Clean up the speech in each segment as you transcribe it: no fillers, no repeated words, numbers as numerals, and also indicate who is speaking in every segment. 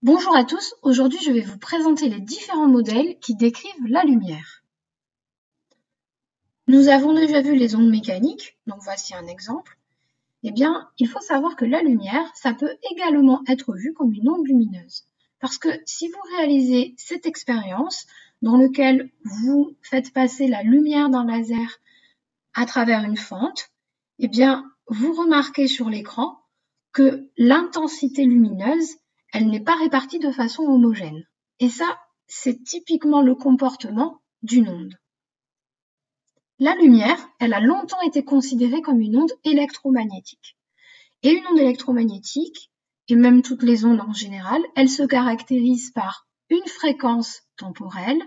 Speaker 1: Bonjour à tous, aujourd'hui je vais vous présenter les différents modèles qui décrivent la lumière. Nous avons déjà vu les ondes mécaniques, donc voici un exemple. Eh bien, il faut savoir que la lumière, ça peut également être vu comme une onde lumineuse. Parce que si vous réalisez cette expérience dans laquelle vous faites passer la lumière d'un laser à travers une fente, eh bien, vous remarquez sur l'écran que l'intensité lumineuse, elle n'est pas répartie de façon homogène. Et ça, c'est typiquement le comportement d'une onde. La lumière, elle a longtemps été considérée comme une onde électromagnétique. Et une onde électromagnétique, et même toutes les ondes en général, elles se caractérisent par une fréquence temporelle,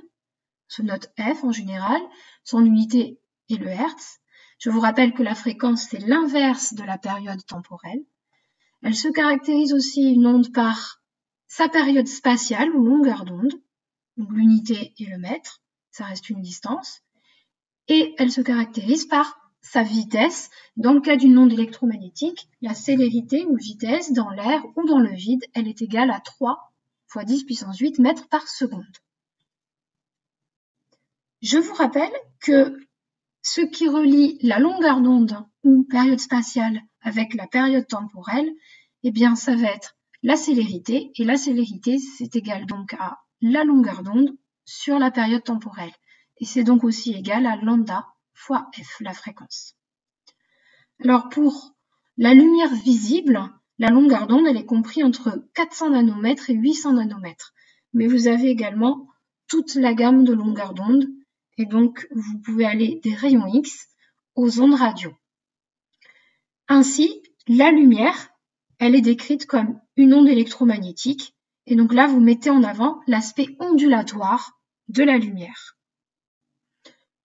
Speaker 1: se note F en général, son unité est le Hertz. Je vous rappelle que la fréquence, c'est l'inverse de la période temporelle. Elle se caractérise aussi une onde par sa période spatiale ou longueur d'onde. Donc l'unité est le mètre, ça reste une distance. Et elle se caractérise par sa vitesse. Dans le cas d'une onde électromagnétique, la célérité ou vitesse dans l'air ou dans le vide, elle est égale à 3 × 10 puissance 8 mètres par seconde. Je vous rappelle que ce qui relie la longueur d'onde ou période spatiale avec la période temporelle, eh bien, ça va être la célérité. Et la célérité, c'est égal donc à la longueur d'onde sur la période temporelle. Et c'est donc aussi égal à lambda fois f, la fréquence. Alors, pour la lumière visible, la longueur d'onde, elle est comprise entre 400 nanomètres et 800 nanomètres. Mais vous avez également toute la gamme de longueurs d'onde. Et donc, vous pouvez aller des rayons X aux ondes radio. Ainsi, la lumière, elle est décrite comme une onde électromagnétique. Et donc là, vous mettez en avant l'aspect ondulatoire de la lumière.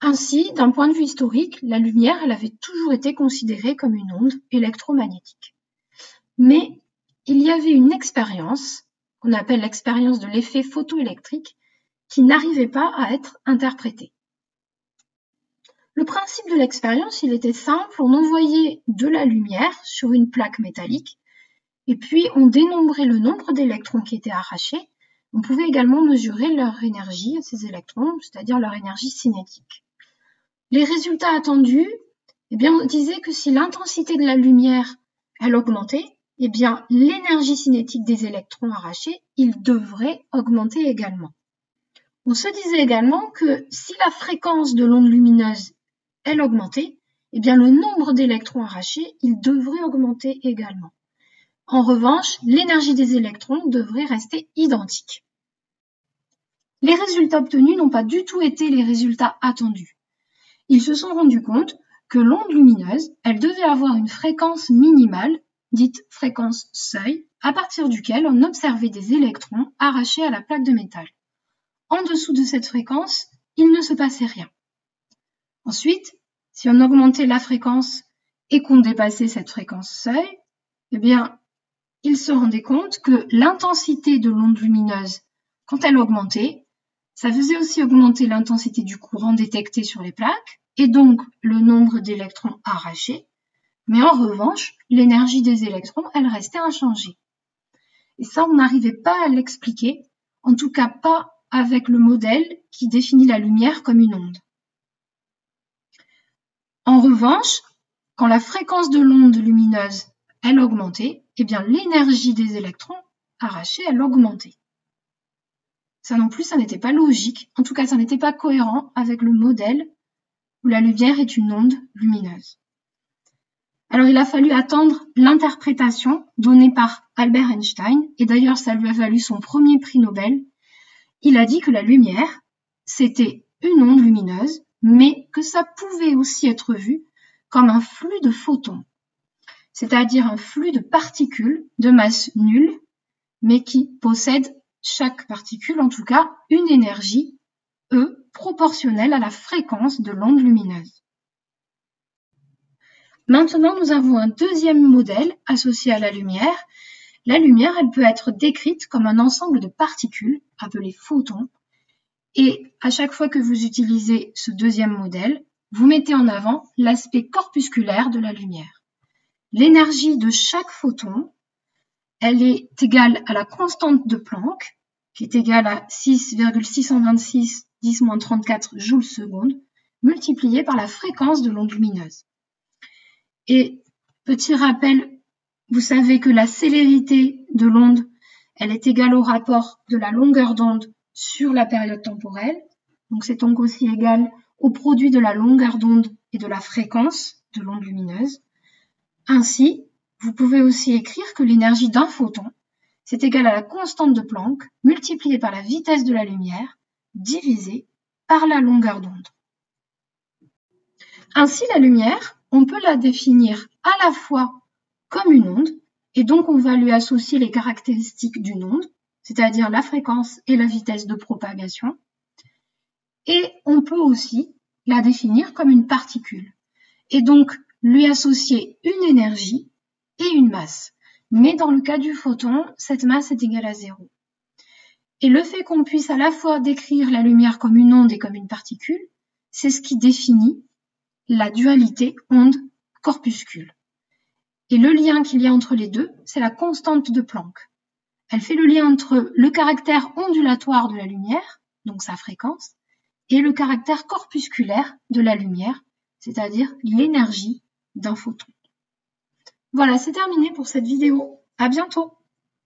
Speaker 1: Ainsi, d'un point de vue historique, la lumière, elle avait toujours été considérée comme une onde électromagnétique. Mais il y avait une expérience, qu'on appelle l'expérience de l'effet photoélectrique, qui n'arrivait pas à être interprétée. Le principe de l'expérience, il était simple, on envoyait de la lumière sur une plaque métallique et puis on dénombrait le nombre d'électrons qui étaient arrachés. On pouvait également mesurer leur énergie à ces électrons, c'est-à-dire leur énergie cinétique. Les résultats attendus, eh bien, on disait que si l'intensité de la lumière, elle augmentait, eh bien, l'énergie cinétique des électrons arrachés, il devrait augmenter également. On se disait également que si la fréquence de l'onde lumineuse elle augmentait, eh bien le nombre d'électrons arrachés, il devrait augmenter également. En revanche, l'énergie des électrons devrait rester identique. Les résultats obtenus n'ont pas du tout été les résultats attendus. Ils se sont rendus compte que l'onde lumineuse, elle devait avoir une fréquence minimale, dite fréquence seuil, à partir duquel on observait des électrons arrachés à la plaque de métal. En dessous de cette fréquence, il ne se passait rien. Ensuite, si on augmentait la fréquence et qu'on dépassait cette fréquence seuil, eh bien, il se rendait compte que l'intensité de l'onde lumineuse, quand elle augmentait, ça faisait aussi augmenter l'intensité du courant détecté sur les plaques et donc le nombre d'électrons arrachés. Mais en revanche, l'énergie des électrons, elle restait inchangée. Et ça, on n'arrivait pas à l'expliquer, en tout cas pas avec le modèle qui définit la lumière comme une onde. En revanche, quand la fréquence de l'onde lumineuse, elle augmentait, eh bien l'énergie des électrons arrachés, elle augmentait. Ça non plus, ça n'était pas logique. En tout cas, ça n'était pas cohérent avec le modèle où la lumière est une onde lumineuse. Alors, il a fallu attendre l'interprétation donnée par Albert Einstein, et d'ailleurs, ça lui a valu son premier prix Nobel. Il a dit que la lumière, c'était une onde lumineuse, mais que ça pouvait aussi être vu comme un flux de photons, c'est-à-dire un flux de particules de masse nulle, mais qui possède chaque particule, en tout cas, une énergie, E, proportionnelle à la fréquence de l'onde lumineuse. Maintenant, nous avons un deuxième modèle associé à la lumière. La lumière, elle peut être décrite comme un ensemble de particules, appelées photons, et à chaque fois que vous utilisez ce deuxième modèle, vous mettez en avant l'aspect corpusculaire de la lumière. L'énergie de chaque photon, elle est égale à la constante de Planck, qui est égale à 6,626 10-34 joules seconde, multipliée par la fréquence de l'onde lumineuse. Et petit rappel, vous savez que la célérité de l'onde, elle est égale au rapport de la longueur d'onde sur la période temporelle. Donc c'est donc aussi égal au produit de la longueur d'onde et de la fréquence de l'onde lumineuse. Ainsi, vous pouvez aussi écrire que l'énergie d'un photon, c'est égal à la constante de Planck multipliée par la vitesse de la lumière divisée par la longueur d'onde. Ainsi, la lumière, on peut la définir à la fois comme une onde, et donc on va lui associer les caractéristiques d'une onde, c'est-à-dire la fréquence et la vitesse de propagation, et on peut aussi la définir comme une particule, et donc lui associer une énergie et une masse. Mais dans le cas du photon, cette masse est égale à 0. Et le fait qu'on puisse à la fois décrire la lumière comme une onde et comme une particule, c'est ce qui définit la dualité onde-corpuscule. Et le lien qu'il y a entre les deux, c'est la constante de Planck. Elle fait le lien entre le caractère ondulatoire de la lumière, donc sa fréquence, et le caractère corpusculaire de la lumière, c'est-à-dire l'énergie d'un photon. Voilà, c'est terminé pour cette vidéo. À bientôt!